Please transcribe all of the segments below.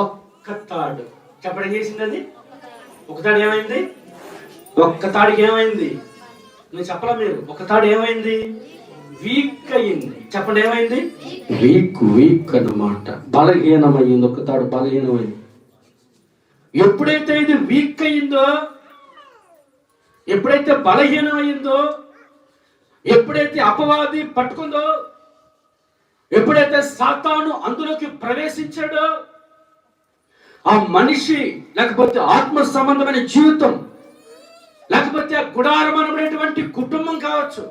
ఒక్క తాడు చెప్పడం చేసింది. అది ఒక తాడు ఏమైంది? ఒక్క తాడికి ఏమైంది? నేను చెప్పలా, మీరు ఒక తాడు ఏమైంది? వీక్ అయింది. చెప్పండి, ఏమైంది? వీక్ అన్నమాట. బలహీనమైంది. ఒక తాడు బలహీనమైంది. ఎప్పుడైతే ఇది వీక్ అయిందో, ఎప్పుడైతే బలహీనమైందో, ఎప్పుడైతే అపవాది పట్టుకుందో, ఎప్పుడైతే సాతాను అందులోకి ప్రవేశించాడో, ఆ మనిషి లేకపోతే ఆత్మ సంబంధమైన జీవితం, లేకపోతే ఆ గుడారం అనబడేటువంటి కుటుంబం కావచ్చు,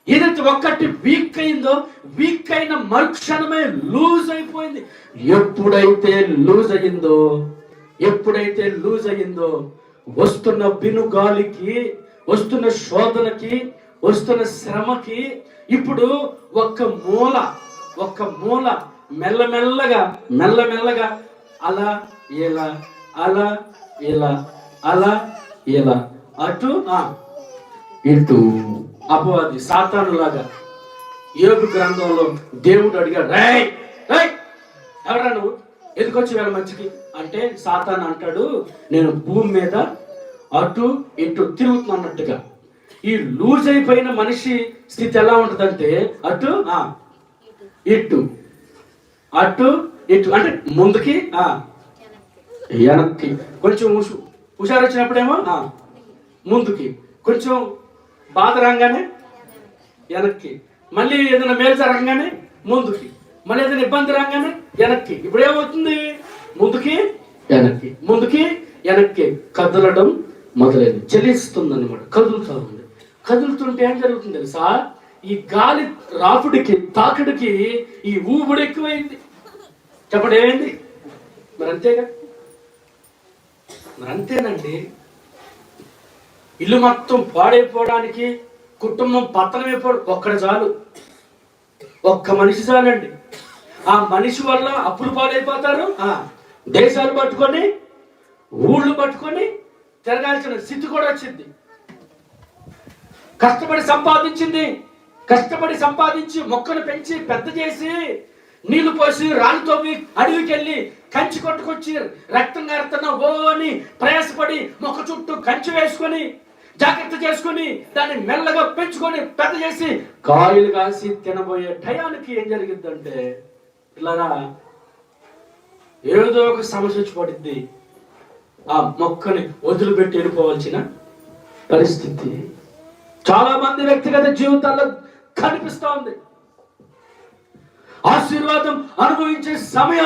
ఏదైతే ఒక్కటి వీక్ అయిందో, వీక్ అయిన మరుక్షణమే లూజ్ అయిపోయింది. ఎప్పుడైతే లూజ్ అయిందో వస్తున్న బినుగాలికి, వస్తున్న శోధనకి, వస్తున్న శ్రమకి ఇప్పుడు ఒక్క మూల మెల్లమెల్లగా అలా ఇలా అటు ఇటు అపవాది సాతాను లాగా. యోబు గ్రంథంలో దేవుడు అడిగాడు, ఎవరా నువ్వు, ఎందుకొచ్చి వేళ మంచికి అంటే, సాతాను అంటాడు, నేను భూమి మీద అటు ఇటు తిరుగుతున్నట్టుగా. ఈ లూజ్ అయిపోయిన మనిషి స్థితి ఎలా ఉంటుందంటే, అటు ఇటు అంటే ముందుకి వెనక్కి. కొంచెం హుషారు వచ్చినప్పుడేమో ముందుకి, కొంచెం బాధ రాగానే వెనక్కి, మళ్ళీ ఏదైనా మేలు జరగగానే ముందుకి, మళ్ళీ ఏదైనా ఇబ్బంది రాగానే వెనక్కి. ఇప్పుడు ఏమవుతుంది? ముందుకి వెనక్కి కదలడం మొదలైంది. చలిస్తుంది అన్నమాట, కదులుతూ ఉంది. కదులుతుంటే ఏం జరుగుతుంది తెలుసా? ఈ గాలి రాపుడికి, తాకిడికి ఈ ఊబడి ఎక్కువైంది. చెప్పండి, ఏమైంది? మరి అంతేగా, మరి అంతేనండి. ఇల్లు మొత్తం పాడైపోవడానికి, కుటుంబం పతనమైపోవడం ఒక్కడు చాలు, ఒక్క మనిషి చాలండి. ఆ మనిషి వల్ల అప్పులు పాడైపోతారు, దేశాలు పట్టుకొని, ఊళ్ళు పట్టుకొని తిరగాల్సిన స్థితి కూడా వచ్చింది. కష్టపడి సంపాదించి మొక్కను పెంచి పెద్ద చేసి, నీళ్లు పోసి రాళ్ళతోవి అడవికి వెళ్ళి కంచి కొట్టుకొచ్చి రక్తం గారుతున్న ఓ అని ప్రయాసపడి మొక్క చుట్టూ కంచి వేసుకొని జాగ్రత్త చేసుకొని దాన్ని మెల్లగా పెంచుకొని పెద్ద చేసి కాయలు కాసి తినబోయే టయానికి ఏం జరిగిద్దంటే, ఇలాగా ఏదో ఒక సమస్య వచ్చి పడుద్ది. ఆ మొక్కని వదిలిపెట్టి వెళ్ళిపోవాల్సిన పరిస్థితి చాలా మంది వ్యక్తిగత జీవితాల్లో కనిపిస్తా ఉంది. ఆశీర్వాదం అనుభవించే సమయం